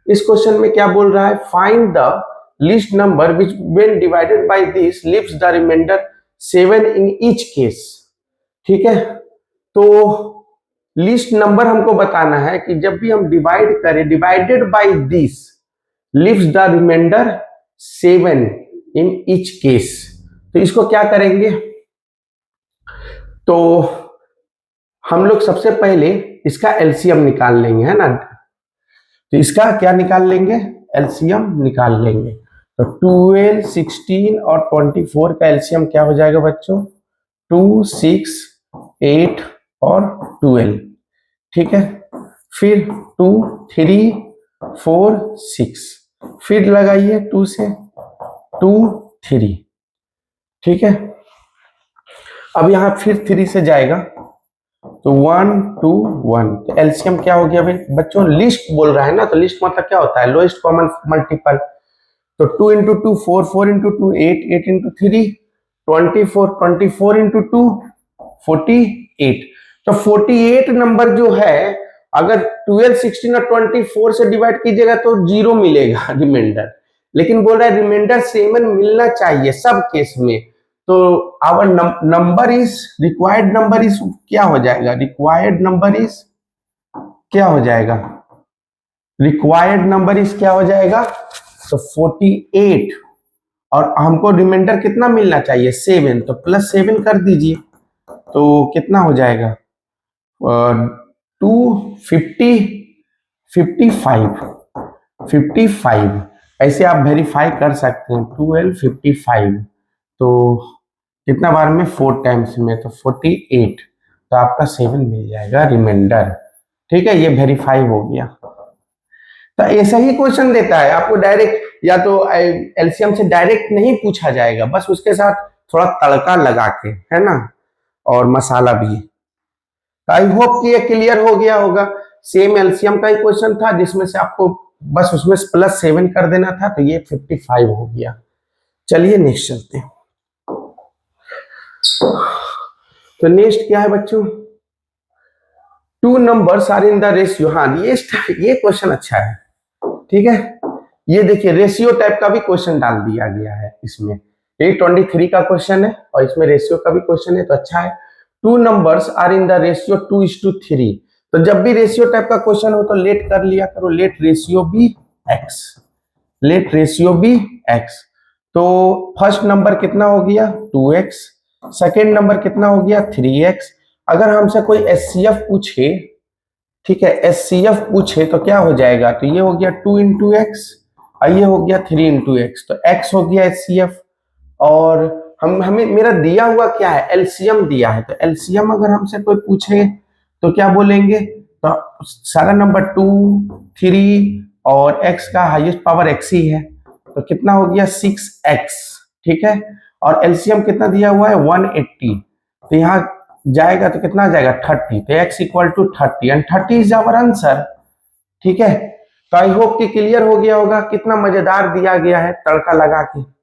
इस क्वेश्चन में क्या बोल रहा है, find the least number which when divided by this leaves the remainder 7 in each case. ठीक है, तो लिस्ट नंबर हमको बताना है कि जब भी हम डिवाइड करें, divided by this leaves the remainder 7 in each case. तो इसको क्या करेंगे, तो हम लोग सबसे पहले इसका एलसीएम निकाल लेंगे, है ना। तो इसका क्या निकाल लेंगे, एलसीएम निकाल लेंगे। तो 12, 16 और 24 का एलसीएम क्या हो जाएगा बच्चों, 2, 6, 8 और 12। ठीक है, फिर 2, 3, 4, 6, फिर लगाइए 2 से 2, 3। ठीक है, अब यहां फिर 3 से जाएगा तो 1, 2, 1। तो एलसीएम क्या हो गया भाई बच्चों, लिस्ट बोल रहा है ना, तो लिस्ट मतलब क्या होता है, लोएस्ट कॉमन मल्टीपल। तो 2 इंटू 2 4, 4 इंटू 2 8, 8 इंटू 3 24, 24 इंटू 2 48। तो 48 नंबर जो है, अगर 12, 16 और 24 से डिवाइड कीजिएगा तो 0 मिलेगा रिमाइंडर, लेकिन बोल रहा है रिमाइंडर 7 मिलना चाहिए सब केस में। तो our number is required number is क्या हो जाएगा, रिक्वायर्ड नंबर इज क्या हो जाएगा, रिक्वायर्ड नंबर इज क्या हो जाएगा, तो 48। और हमको रिमाइंडर कितना मिलना चाहिए, 7, तो +7 कर दीजिए तो कितना हो जाएगा, 250, 55। ऐसे आप वेरीफाई कर सकते हैं, 12, 55। तो कितना बार में, 4 टाइम्स में, तो 48। तो आपका 7 मिल जाएगा रिमाइंडर। ठीक है, ये वेरीफाई हो गया। तो ऐसा ही क्वेश्चन देता है आपको डायरेक्ट, या तो एलसीएम से डायरेक्ट नहीं पूछा जाएगा, बस उसके साथ थोड़ा तड़का लगा के, है ना, और मसाला भी। आई होप कि ये क्लियर हो गया होगा। सेम एलसीएम का ही क्वेश्चन था जिसमें से आपको बस उसमें +7 कर देना था, तो ये 55 हो गया। चलिए नेक्स्ट चलते हैं। तो नेक्स्ट क्या है बच्चों, 2 numbers are in the ratio. हाँ, ये क्वेश्चन अच्छा है। ठीक है, ये देखिए रेशियो टाइप का भी क्वेश्चन डाल दिया गया है इसमें। ये 23 का क्वेश्चन है और इसमें रेशियो का भी क्वेश्चन है, तो अच्छा है। 2 numbers are in the ratio 2:3। तो जब भी रेशियो टाइप का क्वेश्चन हो तो लेट कर लिया करो, let ratio be x, let ratio be x. तो फर्स्ट नंबर कितना हो गया, 2x, सेकेंड नंबर कितना हो गया, 3x। अगर हमसे कोई एचसीएफ पूछे, ठीक है, एचसीएफ पूछे तो क्या हो जाएगा, तो ये हो गया 2 इंटू एक्स और ये हो गया 3 इंटू एक्स। तो x हो गया एचसीएफ। और हमें मेरा दिया हुआ क्या है, एलसीएम दिया है। तो एलसीएम अगर हमसे कोई पूछे तो क्या बोलेंगे, तो सारा नंबर 2, 3 और x का हाईएस्ट पावर x ही है, तो कितना हो गया 6x। ठीक है, और एलसीएम कितना दिया हुआ है 180। तो यहाँ जाएगा तो कितना जाएगा 30। तो x equal to 30 and 30 is our answer. ठीक है, तो आई होप कि क्लियर हो गया होगा, कितना मजेदार दिया गया है तड़का लगा के।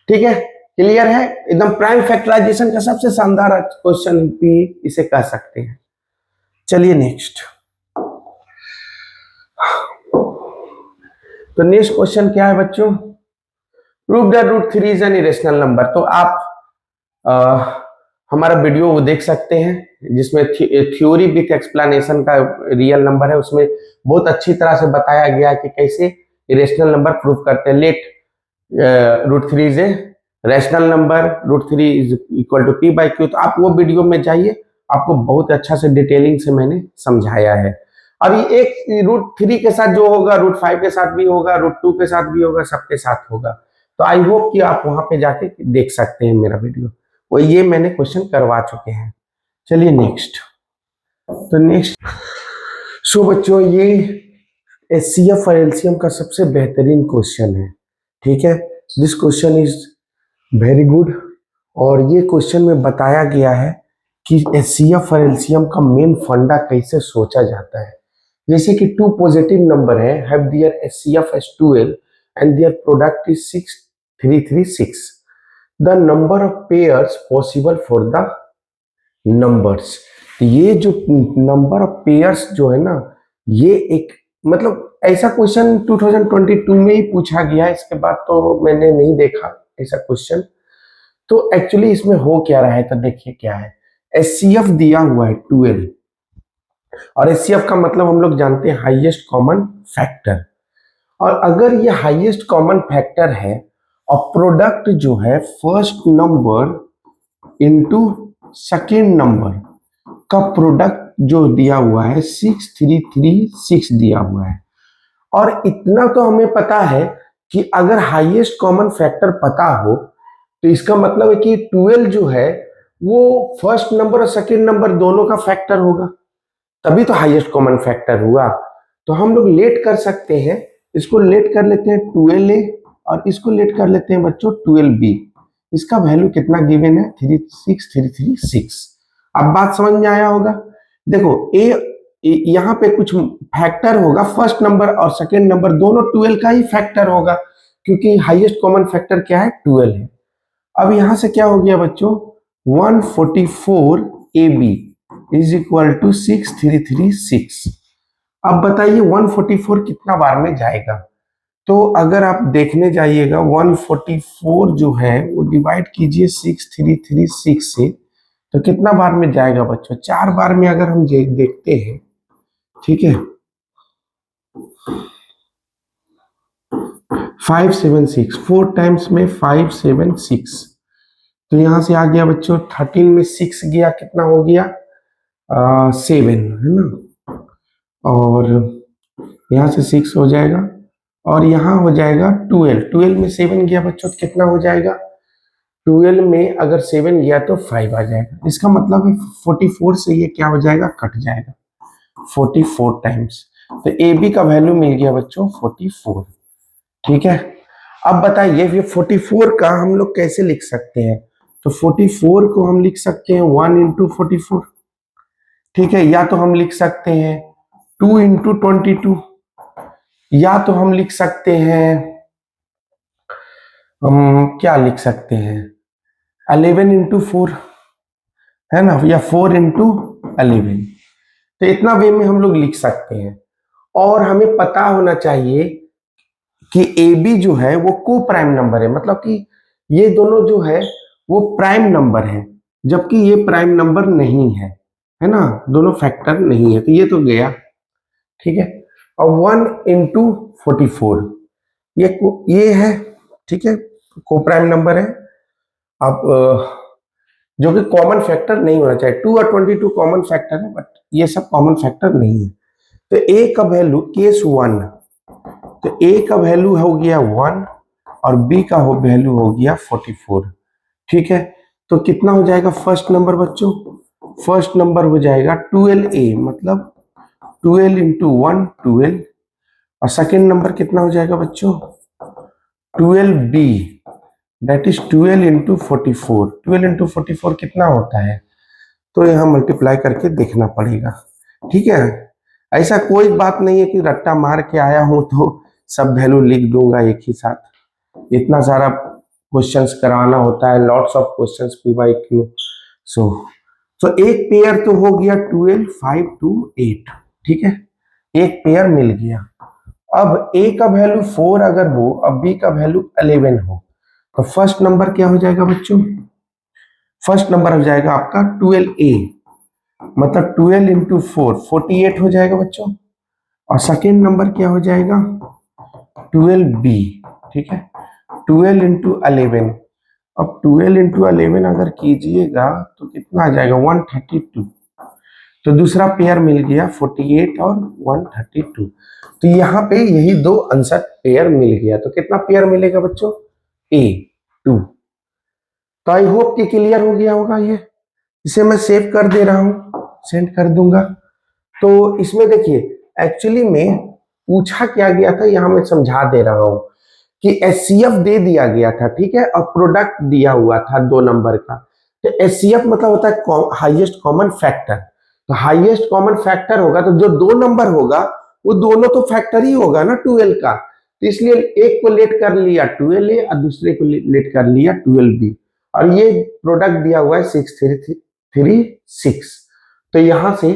ठीक है, क्लियर है एकदम, प्राइम फैक्टराइजेशन का सबसे शानदार क्वेश्चन भी इसे कह सकते हैं। चलिए नेक्स्ट। तो नेक्स्ट क्वेश्चन क्या है बच्चों, prove the √3 is an irrational number. तो आप हमारा वीडियो वो देख सकते हैं जिसमें थ्योरी विथ एक्सप्लेनेशन का रियल नंबर है, उसमें बहुत अच्छी तरह से बताया गया है कि कैसे इरेशनल नंबर प्रूव करते हैं। Let √3 is a rational number, √3 is equal to p/q। तो आप वो वीडियो में जाइए, आपको बहुत अच्छा से डिटेलिंग से मैंने समझाया है। अभी एक √3 के साथ जो होगा, √5 के साथ भी होगा, √2 के साथ भी होगा, सबके साथ होगा। तो आई होप कि आप वहां पे जाके देख सकते हैं मेरा वीडियो, वो ये मैंने क्वेश्चन करवा चुके हैं। चलिए नेक्स्ट। तो नेक्स्ट सो बच्चों, ये एचसीएफ और एलसीएम का सबसे बेहतरीन क्वेश्चन है। ठीक है, this question is very good. और ये क्वेश्चन में बताया गया है कि एचसीएफ और एलसीएम का मेन फंडा कैसे सोचा जाता है। जैसे कि 2 पॉजिटिव नंबर है, have their HCF as 12 and their product is 6336। The number of pairs possible for the numbers. ये जो नंबर ऑफ पेयर्स जो है ना, ये एक मतलब ऐसा क्वेश्चन 2022 में ही पूछा गया है, इसके बाद तो मैंने नहीं देखा ऐसा क्वेश्चन। तो एक्चुअली इसमें हो क्या रहा है, तो देखिए क्या है, एचसीएफ दिया हुआ है 12 और एचसीएफ का मतलब हम लोग जानते हैं हाईएस्ट कॉमन फैक्टर। और अगर ये हाईएस्ट कॉमन फैक्टर है और प्रोडक्ट जो है first number into second number का प्रोडक्ट जो दिया हुआ है 6336 दिया हुआ है, और इतना तो हमें पता है कि अगर हाईएस्ट कॉमन फैक्टर पता हो तो इसका मतलब है कि 12 जो है वो फर्स्ट नंबर और सेकेंड नंबर दोनों का फैक्टर होगा, तभी तो हाईएस्ट कॉमन फैक्टर हुआ। तो हम लोग लेट कर सकते हैं, इसको लेट कर लेते हैं 12a और इसको लेट कर लेते हैं बच्चों 12b। इसका वैल्यू कितना गिवन है, 36336। अब बात समझ में आया होगा। देखो यहाँ पे कुछ फैक्टर होगा, फर्स्ट नंबर और सेकेंड नंबर दोनों 12 का ही फैक्टर होगा, क्योंकि हाईएस्ट कॉमन फैक्टर क्या है, 12 है। अब यहां से क्या हो गया बच्चों, 144ab इज इक्वल टू 6336। अब बताइए 144 कितना बार में जाएगा। तो अगर आप देखने जाइएगा 144 जो है वो डिवाइड कीजिए 6336 से, तो कितना बार में जाएगा बच्चों, 4 बार में अगर हम देखते हैं, ठीक है, 576, 4 टाइम्स में 576, तो यहां से आ गया बच्चों 13 में 6 गया, कितना हो गया 7 है ना, और यहाँ से 6 हो जाएगा और यहाँ हो जाएगा 12, 12 में 7 गया बच्चों तो कितना हो जाएगा, 12 में अगर 7 गया तो 5 आ जाएगा। इसका मतलब है 44 से ये क्या हो जाएगा, कट जाएगा 44 टाइम्स। तो ए बी का वैल्यू मिल गया बच्चों 44। ठीक है, अब बताइए ये 44 का हम लोग कैसे लिख सकते हैं। तो 44 को हम लिख सकते हैं 1 इंटू 44, ठीक है, या तो हम लिख सकते हैं 2 इंटू 22, या तो हम लिख सकते हैं, हम क्या लिख सकते हैं 11 इंटू 4, है ना, या 4 इंटू 11। तो इतना वे में हम लोग लिख सकते हैं। और हमें पता होना चाहिए कि ए बी जो है वो को प्राइम नंबर है, मतलब कि ये दोनों जो है वो प्राइम नंबर है, जबकि ये प्राइम नंबर नहीं है ना, दोनों फैक्टर नहीं है, तो ये तो गया। ठीक है, और 1 इंटू 44 ये है, ठीक है, को प्राइम नंबर है। अब जो कि कॉमन फैक्टर नहीं होना चाहिए, 2 और 22 कॉमन फैक्टर है, बट ये सब कॉमन फैक्टर नहीं है। तो ए का वैल्यू केस 1, तो ए का वैल्यू हो गया 1 और बी का वैल्यू हो गया 44। ठीक है, तो कितना हो जाएगा फर्स्ट नंबर बच्चों, फर्स्ट नंबर हो जाएगा 12a, मतलब 12 इंटू 1 12, और सेकेंड नंबर कितना हो जाएगा बच्चों 12b, that is 12 into 44। 12 into 44 कितना होता है, तो यहाँ मल्टीप्लाई करके देखना पड़ेगा। ठीक है, ऐसा कोई बात नहीं है कि रट्टा मार के आया हूं तो सब वैल्यू लिख दूंगा एक ही साथ, इतना सारा क्वेश्चंस कराना होता है, लॉट्स ऑफ क्वेश्चंस PYQ। सो एक पेयर तो हो गया 12 5 2 8, ठीक है, एक पेयर मिल गया। अब ए का वैल्यू 4 अगर हो और बी का वैल्यू 11 हो, तो फर्स्ट नंबर क्या हो जाएगा बच्चों, फर्स्ट नंबर हो जाएगा आपका 12a, मतलब 12 इंटू 4 48 हो जाएगा बच्चों, और सेकेंड नंबर क्या हो जाएगा 12b। ठीक है, 12 इंटू 11, अब 12 इंटू 11 अगर कीजिएगा तो कितना आ जाएगा 132, तो दूसरा पेयर मिल गया 48 और 132। तो यहाँ पे यही दो आंसर पेयर मिल गया, तो कितना पेयर मिलेगा बच्चों ए 2। तो आई होप कि क्लियर हो गया होगा ये, इसे मैं सेव कर दे रहा हूं, सेंड कर दूंगा। तो इसमें देखिए एक्चुअली में पूछा क्या गया था, यहां मैं समझा दे रहा हूं कि एचसीएफ दे दिया गया था, ठीक है, और प्रोडक्ट दिया हुआ था 2 नंबर का। तो एचसीएफ मतलब होता है हाईएस्ट कॉमन फैक्टर, तो हाईएस्ट कॉमन फैक्टर होगा तो जो 2 नंबर होगा वो दोनों तो फैक्टर ही होगा ना 12 का, तो इसलिए एक को लेट कर लिया 12a और दूसरे को लेट कर लिया 12b, और ये प्रोडक्ट दिया हुआ है 6336। तो यहां से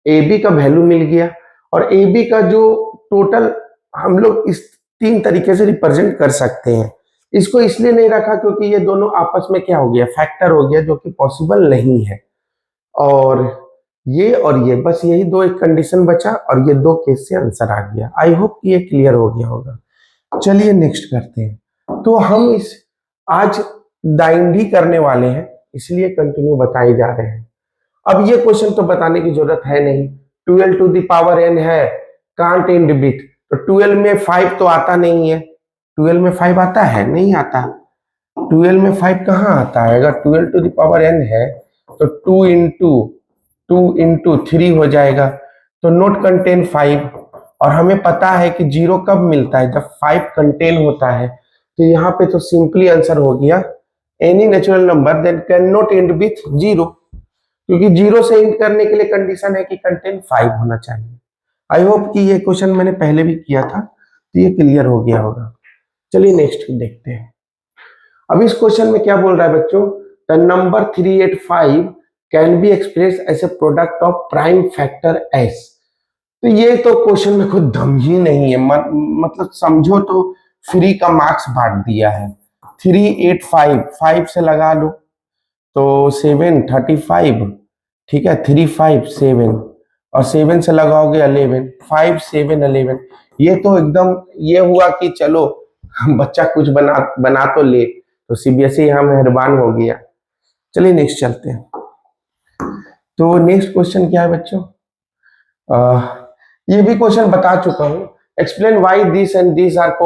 ए बी का वैल्यू मिल गया, और ए बी का जो टोटल हम लोग इस 3 तरीके से रिप्रेजेंट कर सकते हैं। इसको इसलिए नहीं रखा क्योंकि ये दोनों आपस में क्या हो गया, फैक्टर हो गया, जो कि पॉसिबल नहीं है। और ये बस यही दो एक कंडीशन बचा और ये दो केस से आंसर आ गया। आई होप कि ये क्लियर हो गया होगा। चलिए नेक्स्ट करते हैं। तो हम इस आज दाइंड ही करने वाले हैं, इसलिए कंटिन्यू बताए जा रहे हैं। अब ये क्वेश्चन तो बताने की जरूरत है नहीं, 12 टू द पावर n है, कांट एंड विथ, तो 12 में 5 तो आता नहीं है। 12 में 5 आता है? नहीं आता। 12 में 5 कहाँ आता है? अगर 12 टू द पावर n है तो 2 इंटू 3 हो जाएगा, तो नोट कंटेन 5। और हमें पता है कि 0 कब मिलता है? जब 5 कंटेन होता है। तो यहाँ पे तो सिंपली आंसर हो गया, any natural number then can not end with 0, क्योंकि 0 से एंड करने के लिए कंडीशन है कि कंटेन 5 होना चाहिए। आई होप कि ये क्वेश्चन मैंने पहले भी किया था, तो ये क्लियर हो गया होगा। चलिए नेक्स्ट देखते हैं। अब इस क्वेश्चन में क्या बोल रहा है बच्चों, the number 385 can be express as a product of prime factors. तो ये तो क्वेश्चन में कोई दम ही नहीं है, मतलब समझो तो फ्री का मार्क्स बांट दिया है। 385 5 से लगा लो तो 7 35, ठीक है, 3 5 7 और 7 से लगाओगे 11, 5 7 11। ये तो एकदम ये हुआ कि चलो बच्चा कुछ बना तो ले, तो सीबीएसई यहाँ मेहरबान हो गया। चलिए नेक्स्ट चलते हैं। तो नेक्स्ट क्वेश्चन क्या है बच्चों, ये भी क्वेश्चन बता चुका हूं। Explain why this and this are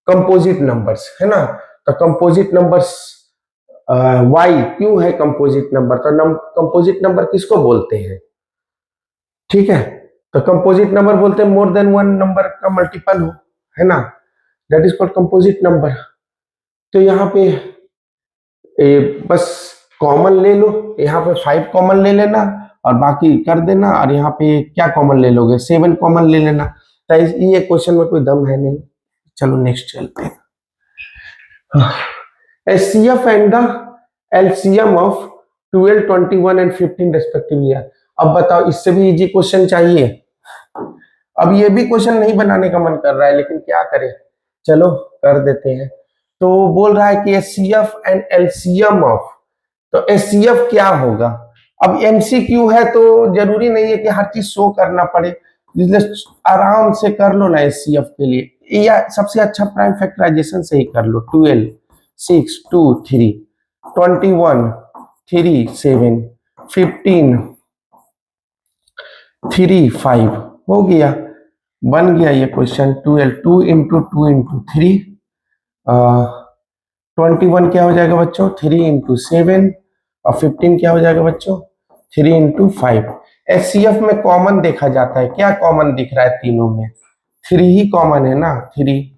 composite numbers, है ना। तो कंपोजिट नंबर्स वाई क्यों है कंपोजिट नंबर, तो कंपोजिट नंबर किसको बोलते हैं, ठीक है। तो कंपोजिट नंबर बोलते हैं मोर देन वन नंबर का मल्टीपल हो, है ना, that is called composite number. तो यहाँ पे बस कॉमन ले लो, यहाँ पे 5 कॉमन ले लेना और बाकी कर देना, और यहाँ पे क्या कॉमन ले लोगे, 7 कॉमन ले लेना। तो ये क्वेश्चन में कोई दम है नहीं। चलो नेक्स्ट चलते हैं। HCF and the LCM of 12, 21 and 15 respectively। अब बताओ, इससे भी इजी क्वेश्चन चाहिए। अब ये भी क्वेश्चन नहीं बनाने का मन कर रहा है, लेकिन क्या करें, चलो कर देते हैं। तो बोल रहा है कि HCF एंड LCM ऑफ, तो HCF क्या होगा। अब MCQ है तो जरूरी नहीं है कि हर चीज शो करना पड़े, इसलिए आराम से कर लो ना HCF के लिए, या सबसे अच्छा प्राइम फैक्टराइजेशन से ही कर लो। 12 6 2 3 21 3 7 15 3 5 हो गया, बन गया ये क्वेश्चन। 12 2 इंटू 2 इंटू 3 21 क्या हो जाएगा बच्चों, 3 इंटू 7 और 15 क्या हो जाएगा बच्चों, 3 इंटू 5। HCF में कॉमन देखा जाता है, क्या कॉमन दिख रहा है तीनों में, 3 ही कॉमन है ना, 3।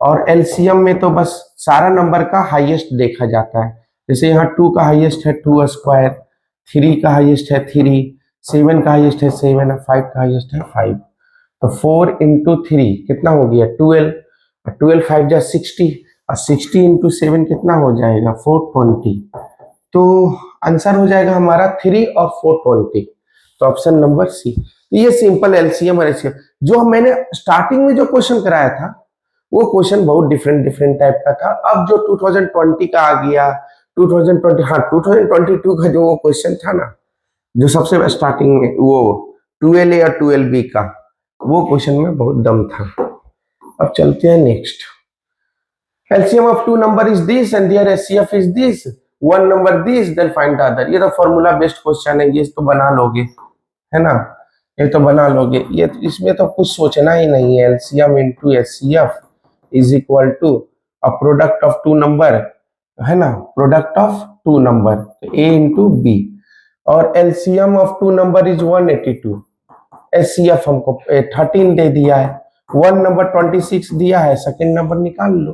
और LCM में तो बस सारा नंबर का हाईएस्ट देखा जाता है, जैसे यहाँ 2 का हाईएस्ट है 2 स्क्वायर, 3 का हाईएस्ट है 3, 7 का हाईएस्ट है 7 और 5 का हाईएस्ट है 5। तो 4 इंटू 3 कितना हो गया 12, 12 5 जा 60 और 60 इंटू 7 कितना हो जाएगा 420। तो आंसर हो जाएगा हमारा 3 और 420। तो ऑप्शन नंबर सी। ये सिंपल LCM और HCF। जो मैंने स्टार्टिंग में जो क्वेश्चन कराया था वो क्वेश्चन बहुत डिफरेंट टाइप का था। अब जो 2020 का आ गया, 2020, हाँ 2022 का जो वो क्वेश्चन था ना, जो सबसे स्टार्टिंग में वो 12A और 12B का, वो क्वेश्चन में बहुत दम था। अब चलते हैं next. LCM of two number is this and their HCF is this, one number this then find the other। ये तो फॉर्मूला बेस्ड क्वेश्चन है, ये तो बना लोगे, है ना, ये तो बना लोगे, ये इसमें तो कुछ सोचना ही नहीं है। LCM into HCF is equal to a product of two number, है ना, product of two number A into B, और LCM of two number is 182। HCF हमको 13 दे दिया है, वन नंबर 26 दिया है, सेकेंड नंबर निकाल लो।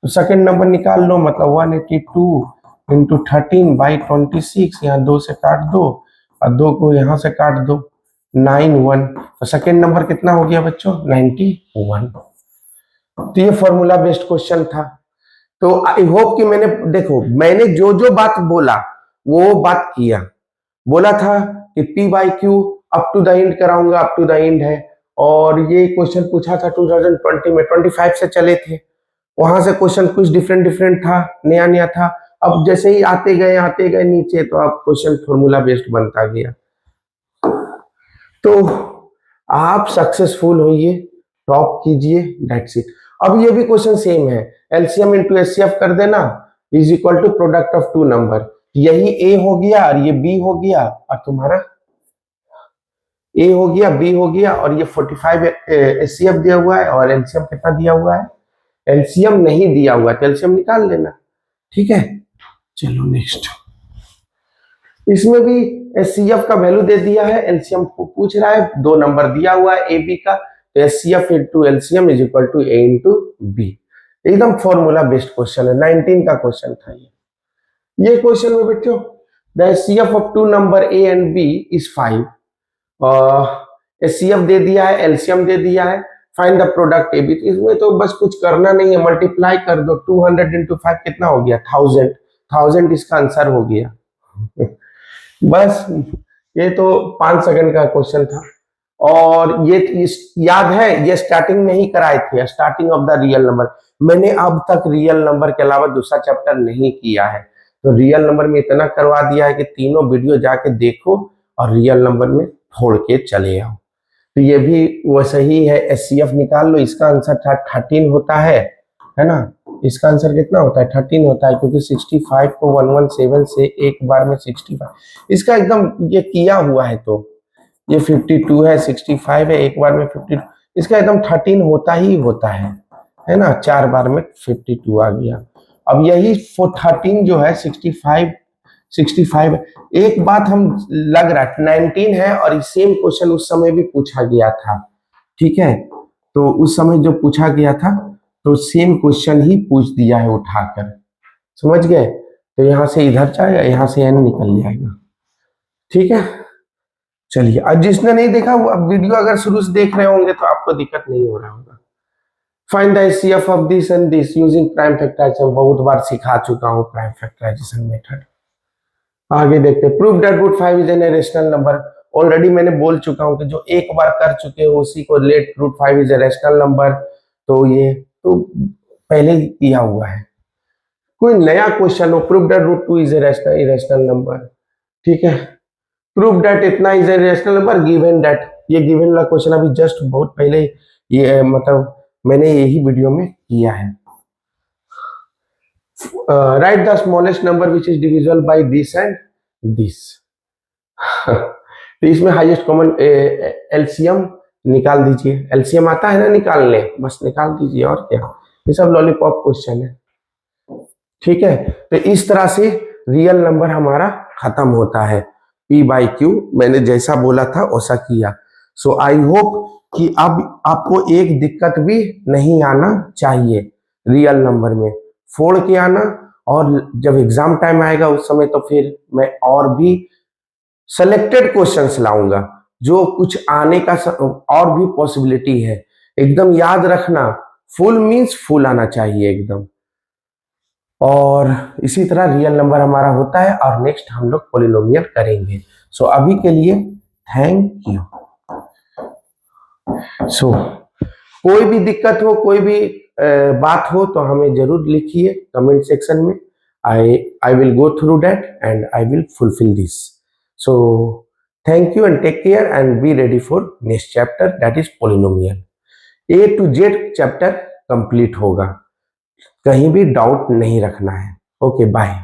तो सेकेंड नंबर निकाल लो, मतलब 182 इंटू 13 बाई 26, यहाँ 2 से काट दो और 2 को यहाँ से काट दो, 91। तो सेकेंड नंबर कितना हो गया बच्चों 91। तो ये फॉर्मूला बेस्ड क्वेश्चन था। तो आई होप कि मैंने जो जो बात बोला वो बात किया। बोला था कि P by Q up to the end कराऊंगा, अप टू द एंड है, और ये क्वेश्चन पूछा था 2020 में, 25 से चले थे, वहां से क्वेश्चन कुछ डिफरेंट डिफरेंट था, नया नया था। अब जैसे ही आते गए नीचे, तो अब क्वेश्चन फॉर्मूला बेस्ड बनता गया। तो आप सक्सेसफुल होइए, टॉप कीजिए, दैट्स इट। अब ये भी क्वेश्चन सेम है, एलसीएम इंटू एचसीएफ कर देना is equal to product of two number. यही ए हो गया और ये बी हो गया, और तुम्हारा ए हो गया, बी हो गया, और ये 45 एचसीएफ दिया हुआ है, और एलसीएम कितना दिया हुआ है? एलसीएम नहीं दिया हुआ है, तो एलसीएम निकाल लेना। ठीक है, चलो नेक्स्ट। इसमें भी एचसीएफ का वैल्यू दे दिया है, एलसीएम पूछ रहा है, 2 नंबर दिया हुआ है ए बी का, तो HCF into LCM is equal to A into B. एकदम फॉर्मूला बेस्ड क्वेश्चन है, 19 का क्वेश्चन था ये क्वेश्चन में बच्चों, the HCF of two number A and B is 5। HCF दे दिया है, एलसीएम दे दिया है, find the product A B. इसमें तो बस कुछ करना नहीं है, मल्टीप्लाई कर दो, 200 इंटू 5 कितना हो गया? 1000 इसका आंसर हो गया। बस ये तो 5 सेकंड का क्वेश्चन था। और ये याद है, ये स्टार्टिंग में ही कराए थे, starting of the real number. मैंने अब तक रियल नंबर के अलावा दूसरा चैप्टर नहीं किया है, तो रियल नंबर में इतना करवा दिया है कि तीनों वीडियो जाके देखो और रियल नंबर में फोड़ के चले आओ। तो ये भी वैसा ही है, एचसीएफ निकाल लो, इसका आंसर 13 होता है ना? इसका आंसर कितना होता है? 13 होता है, क्योंकि 65 को 117 से एक बार में 65, इसका एकदम ये किया हुआ है, तो ये 52 है, 65 है, एक बार में 52, इसका एकदम 13 होता ही होता है ना? 4 बार में 52 आ गया। अब यही 13 जो है 65 एक बात हम लग रहा है 19 है, और सेम क्वेश्चन उस समय भी पूछा गया था। ठीक है, तो उस समय जो पूछा गया था, तो सेम क्वेश्चन ही पूछ दिया है उठाकर, समझ गए? तो यहां से इधर जाएगा, यहां से एन निकल जाएगा। ठीक है, चलिए। अब जिसने नहीं देखा वो अब वीडियो अगर शुरू से देख रहे होंगे तो आपको दिक्कत नहीं हो रहा होगा। Find the HCF of this and this using prime factorization, बहुत बार सिखा चुका हूं प्राइम फैक्टराइजेशन मेथड। आगे देखते हैं, prove that root 5 is an rational number. Already मैंने बोल चुका हूं कि जो एक बार कर चुके हो उसी को let root 5 is a rational number, तो ये तो पहले ही किया हुआ है। कोई नया क्वेश्चन हो, prove that root 2 is a rational number. ठीक है, प्रूव दैट इतना is a rational number given that, ये गिवन वाला क्वेश्चन अभी जस्ट बहुत पहले ये मतलब मैंने यही वीडियो में किया है। Right the smallest number which is divisible by this and this. तो इसमें हाईएस्ट कॉमन एलसीएम निकाल दीजिए, एलसीएम आता है ना निकालने, बस निकाल दीजिए, और क्या, ये सब लॉलीपॉप क्वेश्चन है। ठीक है, तो इस तरह से रियल नंबर हमारा खत्म होता है। P बाई क्यू मैंने जैसा बोला था वैसा किया। सो आई होप कि अब आपको एक दिक्कत भी नहीं आना चाहिए रियल नंबर में, फोड़ के आना, और जब एग्जाम टाइम आएगा उस समय तो फिर मैं और भी सेलेक्टेड क्वेश्चंस लाऊंगा, जो कुछ आने का और भी पॉसिबिलिटी है। एकदम याद रखना, फुल मींस फुल आना चाहिए एकदम। और इसी तरह रियल नंबर हमारा होता है, और नेक्स्ट हम लोग पॉलिनोमियल करेंगे। सो अभी के लिए थैंक यू। सो कोई भी दिक्कत हो, कोई भी बात हो तो हमें जरूर लिखिए कमेंट सेक्शन में। I will go through that and I will fulfill this. So thank you and take care and be ready for next chapter, that is polynomial. A to Z chapter complete होगा, कहीं भी doubt नहीं रखना है। Okay bye.